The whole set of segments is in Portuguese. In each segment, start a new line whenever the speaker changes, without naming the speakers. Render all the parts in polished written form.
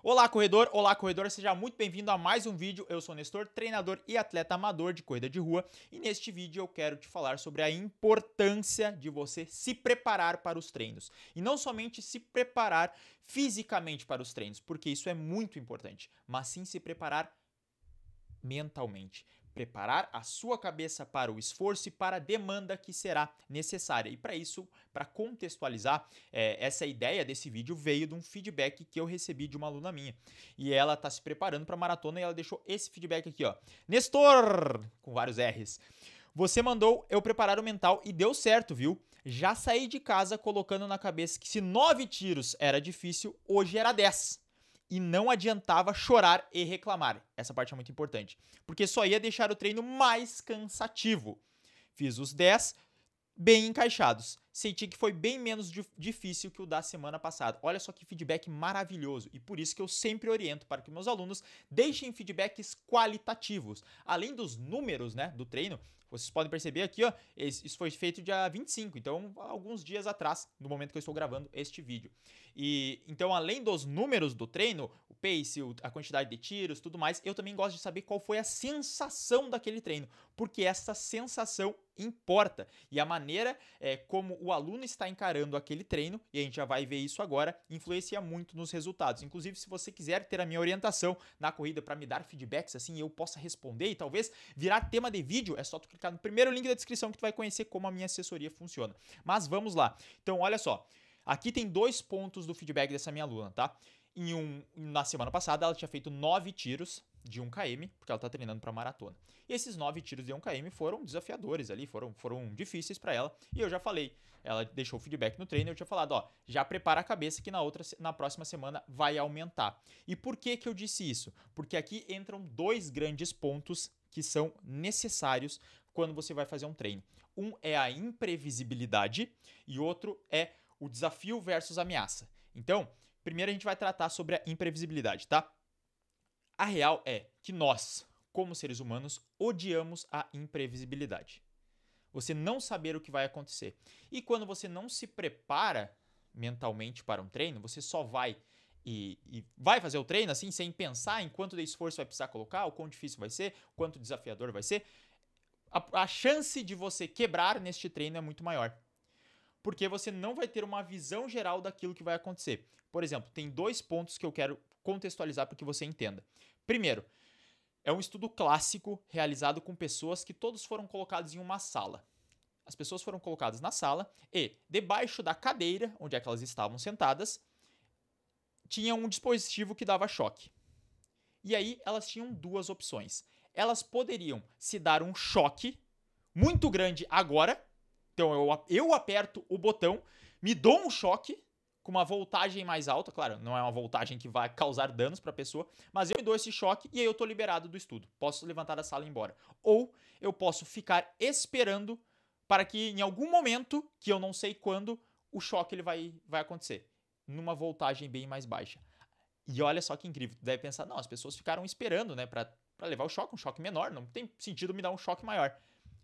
Olá corredor, seja muito bem-vindo a mais um vídeo. Eu sou Nestor, treinador e atleta amador de corrida de rua, e neste vídeo eu quero te falar sobre a importância de você se preparar para os treinos. E não somente se preparar fisicamente para os treinos, porque isso é muito importante, mas sim se preparar mentalmente. Preparar a sua cabeça para o esforço e para a demanda que será necessária. E para isso, para contextualizar, essa ideia desse vídeo veio de um feedback que eu recebi de uma aluna minha. E ela está se preparando para a maratona e ela deixou esse feedback aqui, ó. Nestor, com vários R's. Você mandou eu preparar o mental e deu certo, viu? Já saí de casa colocando na cabeça que se 9 tiros era difícil, hoje era 10. E não adiantava chorar e reclamar. Essa parte é muito importante. Porque só ia deixar o treino mais cansativo. Fiz os 10 bem encaixados. Senti que foi bem menos difícil que o da semana passada. Olha só que feedback maravilhoso. E por isso que eu sempre oriento para que meus alunos deixem feedbacks qualitativos. Além dos números, né, do treino, vocês podem perceber aqui, ó, isso foi feito dia 25, então alguns dias atrás, no momento que eu estou gravando este vídeo. E então, além dos números do treino, o pace, a quantidade de tiros, tudo mais, eu também gosto de saber qual foi a sensação daquele treino, porque essa sensação importa. E a maneira como o aluno está encarando aquele treino, e a gente já vai ver isso agora, influencia muito nos resultados. Inclusive, se você quiser ter a minha orientação na corrida para me dar feedbacks, assim eu possa responder e talvez virar tema de vídeo, é só tu clicar no primeiro link da descrição que tu vai conhecer como a minha assessoria funciona. Mas vamos lá. Então, olha só. Aqui tem 2 pontos do feedback dessa minha aluna, tá? Na semana passada, ela tinha feito 9 tiros de 1 km, porque ela tá treinando para maratona. E esses 9 tiros de 1 km foram desafiadores ali, foram difíceis para ela. E eu já falei, ela deixou o feedback no treino, eu tinha falado, ó, já prepara a cabeça que na próxima semana vai aumentar. E por que que eu disse isso? Porque aqui entram 2 grandes pontos que são necessários quando você vai fazer um treino. Um é a imprevisibilidade e outro é o desafio versus ameaça. Então, primeiro a gente vai tratar sobre a imprevisibilidade, tá? A real é que nós, como seres humanos, odiamos a imprevisibilidade. Você não saber o que vai acontecer. E quando você não se prepara mentalmente para um treino, você só vai e vai fazer o treino assim, sem pensar em quanto de esforço vai precisar colocar, o quão difícil vai ser, o quanto desafiador vai ser, a chance de você quebrar neste treino é muito maior. Porque você não vai ter uma visão geral daquilo que vai acontecer. Por exemplo, tem 2 pontos que eu quero contextualizar para que você entenda. Primeiro, é um estudo clássico realizado com pessoas que todos foram colocados em uma sala. As pessoas foram colocadas na sala e, debaixo da cadeira, onde é que elas estavam sentadas, tinha um dispositivo que dava choque. E aí elas tinham 2 opções. Elas poderiam se dar um choque muito grande agora. Então eu aperto o botão, me dou um choque com uma voltagem mais alta, claro, não é uma voltagem que vai causar danos para a pessoa, mas eu me dou esse choque e aí eu tô liberado do estudo. Posso levantar da sala e ir embora. Ou eu posso ficar esperando para que em algum momento, que eu não sei quando, o choque ele vai acontecer, numa voltagem bem mais baixa. E olha só que incrível, tu deve pensar, não, as pessoas ficaram esperando, né, para levar o choque, um choque menor, não tem sentido me dar um choque maior.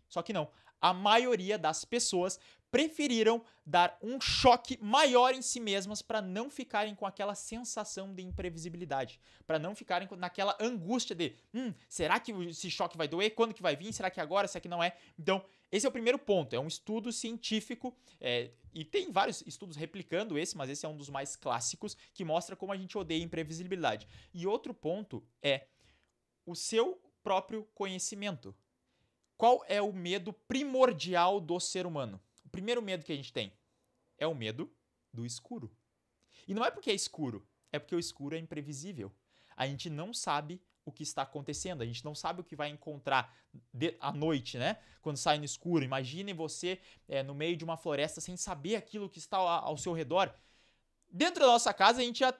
Só que não. A maioria das pessoas preferiram dar um choque maior em si mesmas para não ficarem com aquela sensação de imprevisibilidade, para não ficarem naquela angústia de, será que esse choque vai doer? Quando que vai vir? Será que agora? Será que não é? Então, esse é o primeiro ponto. É um estudo científico e tem vários estudos replicando esse, mas esse é um dos mais clássicos que mostra como a gente odeia imprevisibilidade. E outro ponto é o seu próprio conhecimento. Qual é o medo primordial do ser humano? O primeiro medo que a gente tem é o medo do escuro. E não é porque é escuro, é porque o escuro é imprevisível. A gente não sabe o que está acontecendo, a gente não sabe o que vai encontrar à noite, né? Quando sai no escuro. Imagine você no meio de uma floresta sem saber aquilo que está ao seu redor. Dentro da nossa casa a gente já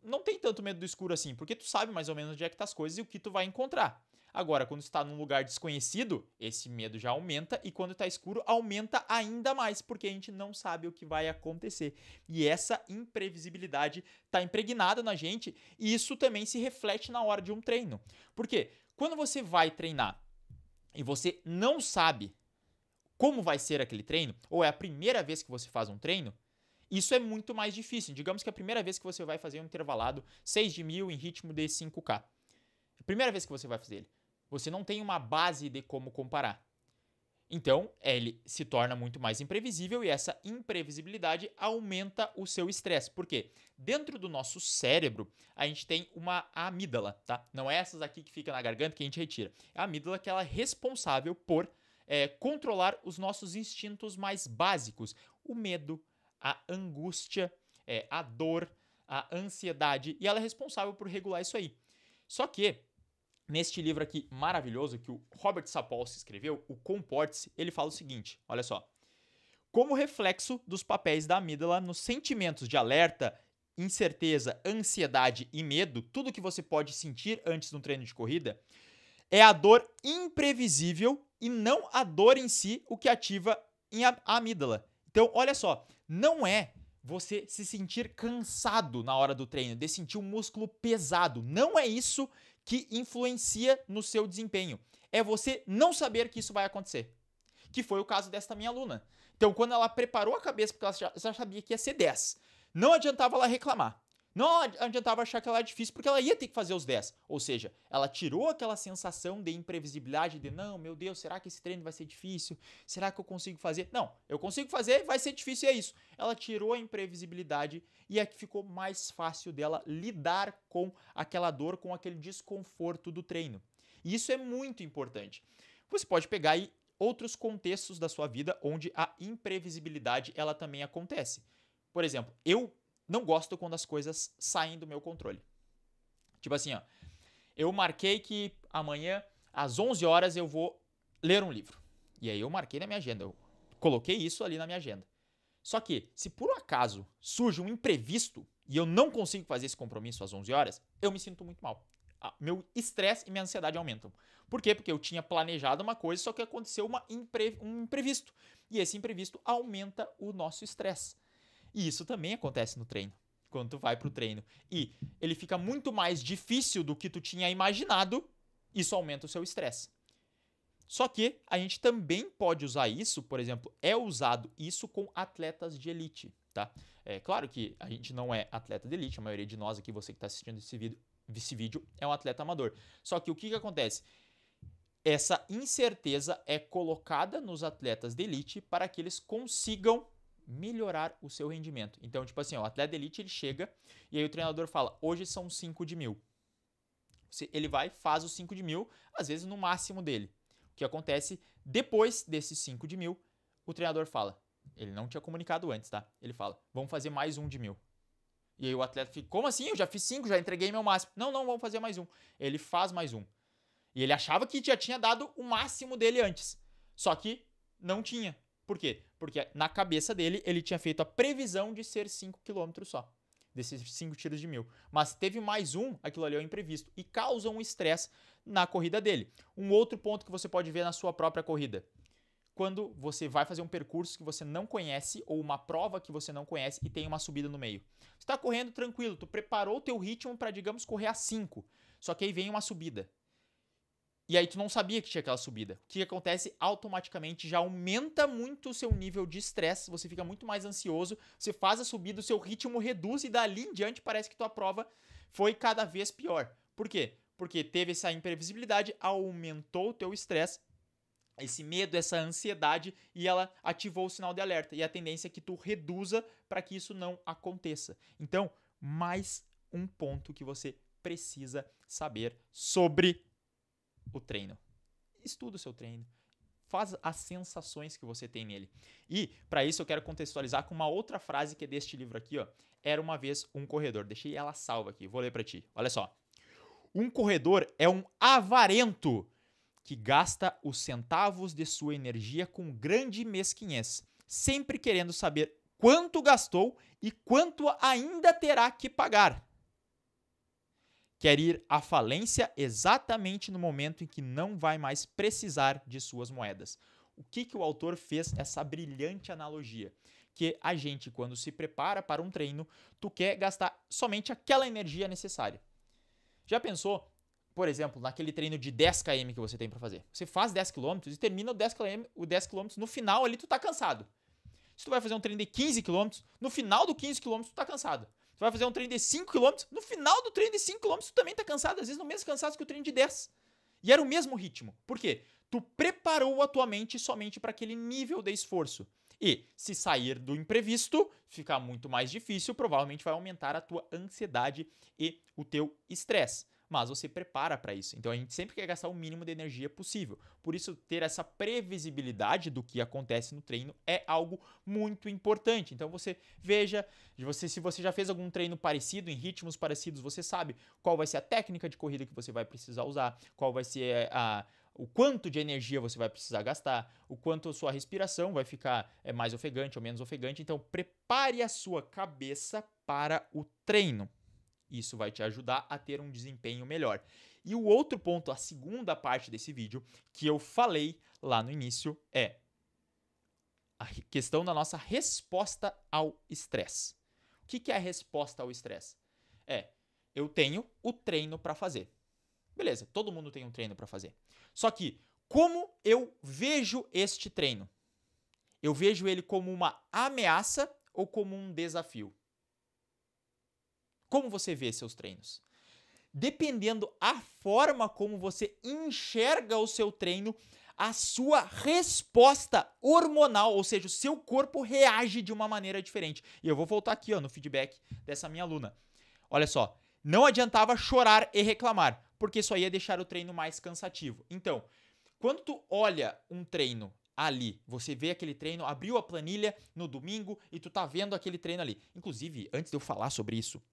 não tem tanto medo do escuro assim, porque tu sabe mais ou menos onde é que tá as coisas e o que tu vai encontrar. Agora, quando está num lugar desconhecido, esse medo já aumenta e quando está escuro, aumenta ainda mais, porque a gente não sabe o que vai acontecer. E essa imprevisibilidade está impregnada na gente e isso também se reflete na hora de um treino. Por quê? Quando você vai treinar e você não sabe como vai ser aquele treino, ou é a primeira vez que você faz um treino, Isso é muito mais difícil. Digamos que a primeira vez que você vai fazer um intervalado 6 de 1000 em ritmo de 5K. A primeira vez que você vai fazer ele. Você não tem uma base de como comparar. Então, ele se torna muito mais imprevisível e essa imprevisibilidade aumenta o seu estresse. Por quê? Dentro do nosso cérebro, a gente tem uma amígdala, tá? Não é essas aqui que fica na garganta que a gente retira. É a amígdala que ela é responsável por controlar os nossos instintos mais básicos. O medo, a angústia, a dor, a ansiedade. E ela é responsável por regular isso aí. Só que neste livro aqui maravilhoso que o Robert Sapolsky escreveu, o Comporte-se, ele fala o seguinte, olha só. Como reflexo dos papéis da amígdala nos sentimentos de alerta, incerteza, ansiedade e medo, tudo que você pode sentir antes de um treino de corrida, é a dor imprevisível e não a dor em si o que ativa a amígdala. Então, olha só, não é você se sentir cansado na hora do treino, de sentir um músculo pesado. Não é isso que influencia no seu desempenho. É você não saber que isso vai acontecer. Que foi o caso desta minha aluna. Então, quando ela preparou a cabeça, porque ela já sabia que ia ser 10, não adiantava ela reclamar. Não adiantava achar que ela era difícil, porque ela ia ter que fazer os 10. Ou seja, ela tirou aquela sensação de imprevisibilidade, de não, meu Deus, será que esse treino vai ser difícil? Será que eu consigo fazer? Não, eu consigo fazer, vai ser difícil e é isso. Ela tirou a imprevisibilidade e é que ficou mais fácil dela lidar com aquela dor, com aquele desconforto do treino. E isso é muito importante. Você pode pegar aí outros contextos da sua vida onde a imprevisibilidade ela também acontece. Por exemplo, eu não gosto quando as coisas saem do meu controle. Tipo assim, ó, eu marquei que amanhã às 11 horas eu vou ler um livro. E aí eu marquei na minha agenda, eu coloquei isso ali na minha agenda. Só que, se por acaso surge um imprevisto e eu não consigo fazer esse compromisso às 11 horas, eu me sinto muito mal. Meu estresse e minha ansiedade aumentam. Por quê? Porque eu tinha planejado uma coisa, só que aconteceu um imprevisto. E esse imprevisto aumenta o nosso estresse. E isso também acontece no treino, quando tu vai pro treino. E ele fica muito mais difícil do que tu tinha imaginado, isso aumenta o seu estresse. Só que a gente também pode usar isso, por exemplo, é usado isso com atletas de elite, tá? É claro que a gente não é atleta de elite, a maioria de nós aqui, você que está assistindo esse vídeo, é um atleta amador. Só que o que acontece? Essa incerteza é colocada nos atletas de elite para que eles consigam melhorar o seu rendimento. Então, tipo assim, o atleta de elite ele chega e aí o treinador fala, hoje são 5 de 1000. Ele vai, faz os 5 de 1000, às vezes no máximo dele. O que acontece depois desses 5 de 1000, o treinador fala, ele não tinha comunicado antes, tá? Ele fala, vamos fazer mais um de 1000. E aí o atleta fica, como assim? Eu já fiz 5, já entreguei meu máximo. Não, vamos fazer mais um. Ele faz mais um. E ele achava que já tinha dado o máximo dele antes. Só que não tinha. Por quê? Porque na cabeça dele, ele tinha feito a previsão de ser 5 km só. Desses 5 tiros de 1000. Mas teve mais um, aquilo ali é um imprevisto. E causa um estresse na corrida dele. Um outro ponto que você pode ver na sua própria corrida. Quando você vai fazer um percurso que você não conhece, ou uma prova que você não conhece e tem uma subida no meio. Você está correndo tranquilo, tu preparou o teu ritmo para, digamos, correr a 5. Só que aí vem uma subida. E aí tu não sabia que tinha aquela subida. O que acontece? Automaticamente já aumenta muito o seu nível de estresse, você fica muito mais ansioso, você faz a subida, o seu ritmo reduz e dali em diante parece que tua prova foi cada vez pior. Por quê? Porque teve essa imprevisibilidade, aumentou o teu estresse, esse medo, essa ansiedade e ela ativou o sinal de alerta. E a tendência é que tu reduza para que isso não aconteça. Então, mais um ponto que você precisa saber sobre o treino. Estuda o seu treino. Faz as sensações que você tem nele. E, para isso, eu quero contextualizar com uma outra frase que é deste livro aqui, ó. Era uma vez um corredor. Deixei ela salva aqui. Vou ler para ti. Olha só. Um corredor é um avarento que gasta os centavos de sua energia com grande mesquinhez, sempre querendo saber quanto gastou e quanto ainda terá que pagar. Quer ir à falência exatamente no momento em que não vai mais precisar de suas moedas. O que o autor fez essa brilhante analogia? Que a gente, quando se prepara para um treino, tu quer gastar somente aquela energia necessária. Já pensou, por exemplo, naquele treino de 10 km que você tem para fazer? Você faz 10 km e termina o 10 km no final ali tu tá cansado. Se tu vai fazer um treino de 15 km, no final do 15 km tu tá cansado. Tu vai fazer um treino de 5 km, no final do treino de 5 km tu também tá cansado, às vezes no mesmo cansado que o treino de 10. E era o mesmo ritmo. Por quê? Tu preparou a tua mente somente para aquele nível de esforço. E se sair do imprevisto, ficar muito mais difícil, provavelmente vai aumentar a tua ansiedade e o teu estresse. Mas você prepara para isso. Então a gente sempre quer gastar o mínimo de energia possível. Por isso, ter essa previsibilidade do que acontece no treino é algo muito importante. Então você veja, se você já fez algum treino parecido, em ritmos parecidos, você sabe qual vai ser a técnica de corrida que você vai precisar usar, qual vai ser o quanto de energia você vai precisar gastar, o quanto a sua respiração vai ficar mais ofegante ou menos ofegante. Então prepare a sua cabeça para o treino. Isso vai te ajudar a ter um desempenho melhor. E o outro ponto, a segunda parte desse vídeo, que eu falei lá no início, é a questão da nossa resposta ao estresse. O que é a resposta ao estresse? Eu tenho o treino para fazer. Beleza, todo mundo tem um treino para fazer. Só que, como eu vejo este treino? Eu vejo ele como uma ameaça ou como um desafio? Como você vê seus treinos? Dependendo a forma como você enxerga o seu treino, a sua resposta hormonal, ou seja, o seu corpo reage de uma maneira diferente. E eu vou voltar aqui no feedback dessa minha aluna. Olha só, não adiantava chorar e reclamar, porque só ia deixar o treino mais cansativo. Então, quando tu olha um treino ali, você vê aquele treino, abriu a planilha no domingo e tu tá vendo aquele treino ali. Inclusive, antes de eu falar sobre isso,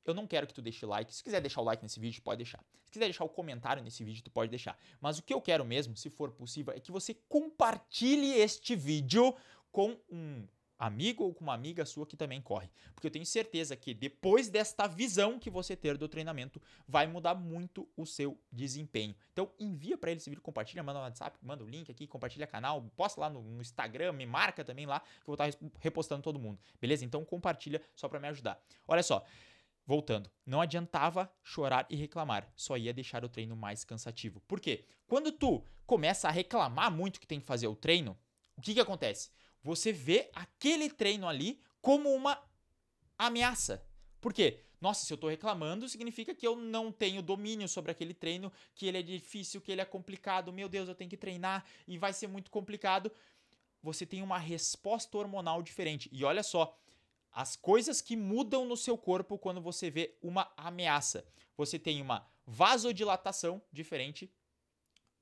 eu não quero que tu deixe like. Se quiser deixar o like nesse vídeo, pode deixar. Se quiser deixar o comentário nesse vídeo, tu pode deixar. Mas o que eu quero mesmo, se for possível, é que você compartilhe este vídeo com um amigo ou com uma amiga sua que também corre. Porque eu tenho certeza que depois desta visão que você ter do treinamento, vai mudar muito o seu desempenho. Então envia para ele esse vídeo, compartilha, manda no WhatsApp, manda o link aqui, compartilha o canal, posta lá no Instagram, me marca também lá, que eu vou estar repostando todo mundo. Beleza? Então compartilha só para me ajudar. Olha só. Voltando, não adiantava chorar e reclamar, só ia deixar o treino mais cansativo. Por quê? Quando tu começa a reclamar muito que tem que fazer o treino, o que acontece? Você vê aquele treino ali como uma ameaça. Por quê? Nossa, se eu tô reclamando, significa que eu não tenho domínio sobre aquele treino, que ele é difícil, que ele é complicado, meu Deus, eu tenho que treinar e vai ser muito complicado. Você tem uma resposta hormonal diferente. E olha só, as coisas que mudam no seu corpo quando você vê uma ameaça. Você tem uma vasodilatação diferente.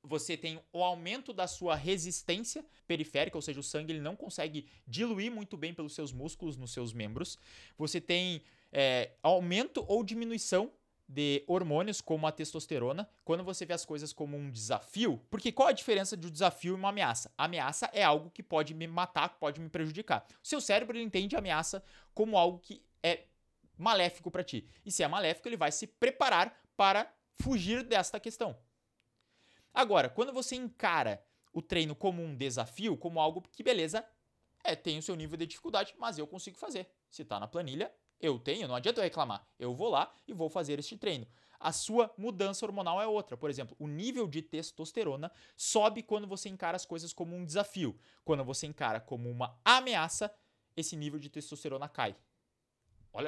Você tem o aumento da sua resistência periférica, ou seja, o sangue ele não consegue diluir muito bem pelos seus músculos nos seus membros. Você tem aumento ou diminuição de hormônios como a testosterona, quando você vê as coisas como um desafio, porque qual a diferença de um desafio e uma ameaça? A ameaça é algo que pode me matar, que pode me prejudicar. O seu cérebro ele entende a ameaça como algo que é maléfico para ti. E se é maléfico, ele vai se preparar para fugir desta questão. Agora, quando você encara o treino como um desafio, como algo que, beleza, tem o seu nível de dificuldade, mas eu consigo fazer. Se tá na planilha, eu tenho, não adianta eu reclamar. Eu vou lá e vou fazer este treino. A sua mudança hormonal é outra. Por exemplo, o nível de testosterona sobe quando você encara as coisas como um desafio. Quando você encara como uma ameaça, esse nível de testosterona cai.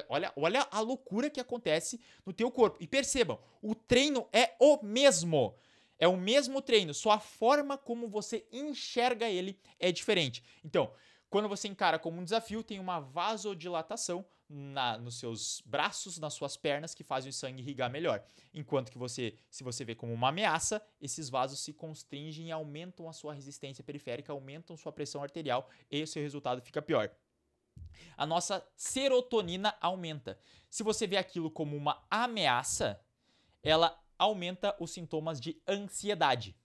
Olha a loucura que acontece no teu corpo. E percebam, o treino é o mesmo. É o mesmo treino, só a forma como você enxerga ele é diferente. Então, quando você encara como um desafio, tem uma vasodilatação nos seus braços, nas suas pernas, que fazem o sangue irrigar melhor. Enquanto que se você vê como uma ameaça, esses vasos se constringem e aumentam a sua resistência periférica, aumentam sua pressão arterial e o seu resultado fica pior. A nossa serotonina aumenta. Se você vê aquilo como uma ameaça, ela aumenta os sintomas de ansiedade.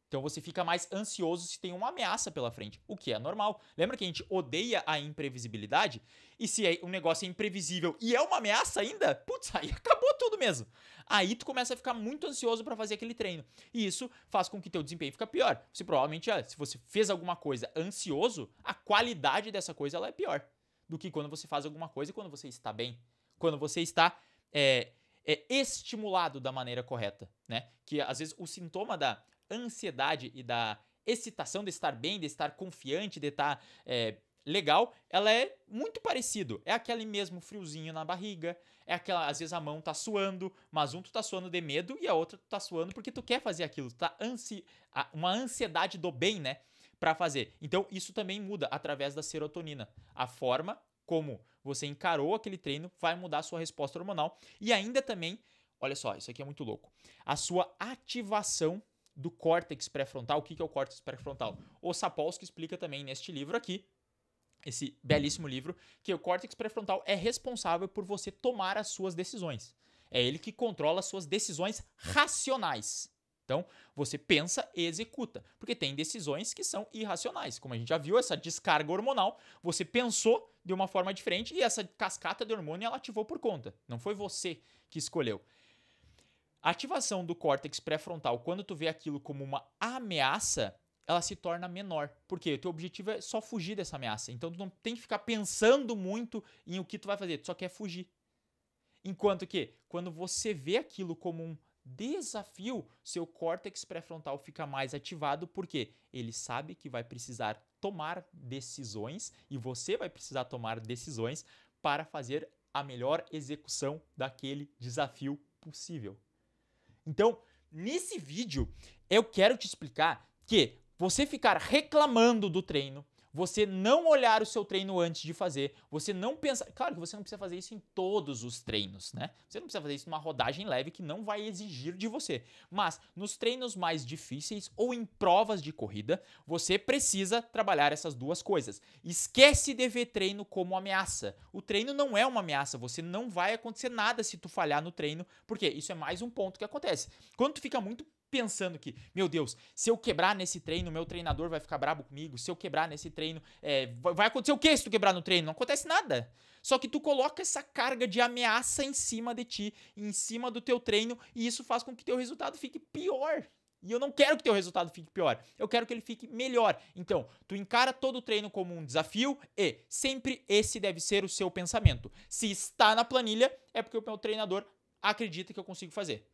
Então você fica mais ansioso se tem uma ameaça pela frente, o que é normal. Lembra que a gente odeia a imprevisibilidade? E se um negócio é imprevisível e é uma ameaça ainda, putz, aí acabou tudo mesmo. Aí tu começa a ficar muito ansioso para fazer aquele treino. E isso faz com que teu desempenho fique pior. Você provavelmente, se você fez alguma coisa ansioso, a qualidade dessa coisa ela é pior do que quando você faz alguma coisa e quando você está bem. Quando você está estimulado da maneira correta, né? Que às vezes o sintoma da ansiedade e da excitação de estar bem, de estar confiante, de estar legal, ela é muito parecido. É aquele mesmo friozinho na barriga, é aquela, às vezes a mão tá suando, mas tu tá suando de medo e a outra tu tá suando porque tu quer fazer aquilo, tu tá uma ansiedade do bem, né, pra fazer. Então isso também muda através da serotonina. A forma como você encarou aquele treino vai mudar a sua resposta hormonal e ainda também, olha só, isso aqui é muito louco, a sua ativação do córtex pré-frontal. O que é o córtex pré-frontal? O Sapolsky explica também neste livro aqui, esse belíssimo livro, que o córtex pré-frontal é responsável por você tomar as suas decisões. É ele que controla as suas decisões racionais. Então, você pensa e executa, porque tem decisões que são irracionais. Como a gente já viu, essa descarga hormonal, você pensou de uma forma diferente e essa cascata de hormônio ela ativou por conta. Não foi você que escolheu. A ativação do córtex pré-frontal, quando tu vê aquilo como uma ameaça, ela se torna menor. Por quê? O teu objetivo é só fugir dessa ameaça. Então tu não tem que ficar pensando muito em o que tu vai fazer, tu só quer fugir. Enquanto que, quando você vê aquilo como um desafio, seu córtex pré-frontal fica mais ativado, porque ele sabe que vai precisar tomar decisões e você vai precisar tomar decisões para fazer a melhor execução daquele desafio possível. Então, nesse vídeo, eu quero te explicar que você ficar reclamando do treino, você não olhar o seu treino antes de fazer, você não pensar... Claro que você não precisa fazer isso em todos os treinos, né? Você não precisa fazer isso numa rodagem leve que não vai exigir de você. Mas nos treinos mais difíceis ou em provas de corrida, você precisa trabalhar essas duas coisas. Esquece de ver treino como ameaça. O treino não é uma ameaça, você não vai acontecer nada se tu falhar no treino, porque isso é mais um ponto que acontece. Quando tu fica muito pensando que, meu Deus, se eu quebrar nesse treino, meu treinador vai ficar brabo comigo, se eu quebrar nesse treino, vai acontecer o que se tu quebrar no treino? Não acontece nada. Só que tu coloca essa carga de ameaça em cima de ti, em cima do teu treino, e isso faz com que teu resultado fique pior. E eu não quero que teu resultado fique pior, eu quero que ele fique melhor. Então, tu encara todo o treino como um desafio e sempre esse deve ser o seu pensamento. Se está na planilha, é porque o meu treinador acredita que eu consigo fazer.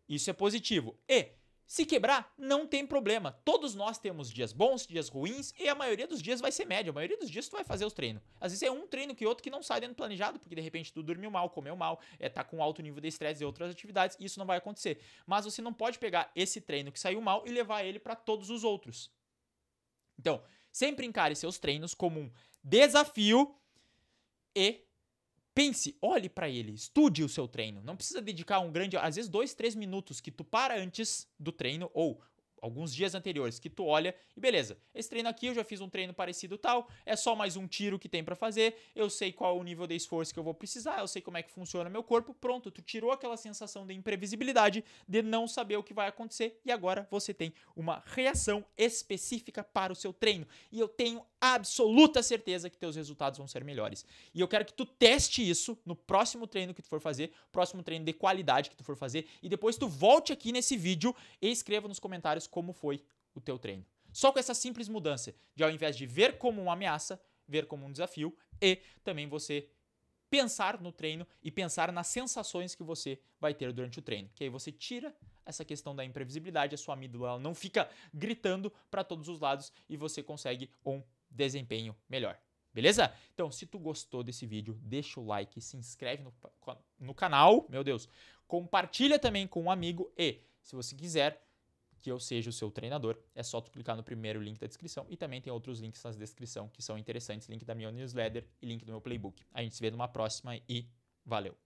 Isso é positivo. E se quebrar, não tem problema. Todos nós temos dias bons, dias ruins, e a maioria dos dias vai ser média. A maioria dos dias tu vai fazer os treinos. Às vezes é um treino que outro que não sai dentro do planejado, porque de repente tu dormiu mal, comeu mal, tá com alto nível de estresse e outras atividades, e isso não vai acontecer. Mas você não pode pegar esse treino que saiu mal e levar ele para todos os outros. Então, sempre encare seus treinos como um desafio e pense, olhe para ele, estude o seu treino. Não precisa dedicar um grande, às vezes 2, 3 minutos que tu para antes do treino ou alguns dias anteriores que tu olha e beleza, esse treino aqui eu já fiz um treino parecido tal, é só mais um tiro que tem para fazer, eu sei qual é o nível de esforço que eu vou precisar, eu sei como é que funciona meu corpo, pronto, tu tirou aquela sensação de imprevisibilidade, de não saber o que vai acontecer e agora você tem uma reação específica para o seu treino e eu tenho absoluta certeza que teus resultados vão ser melhores. E eu quero que tu teste isso no próximo treino que tu for fazer, próximo treino de qualidade que tu for fazer e depois tu volte aqui nesse vídeo e escreva nos comentários como foi o teu treino. Só com essa simples mudança de ao invés de ver como uma ameaça, ver como um desafio e também você pensar no treino e pensar nas sensações que você vai ter durante o treino. Que aí você tira essa questão da imprevisibilidade, a sua amígdala ela não fica gritando para todos os lados e você consegue um desempenho melhor. Beleza? Então, se tu gostou desse vídeo, deixa o like, se inscreve no canal, meu Deus, compartilha também com um amigo e, se você quiser que eu seja o seu treinador, é só tu clicar no primeiro link da descrição e também tem outros links na descrição que são interessantes, link da minha newsletter e link do meu playbook. A gente se vê numa próxima e valeu!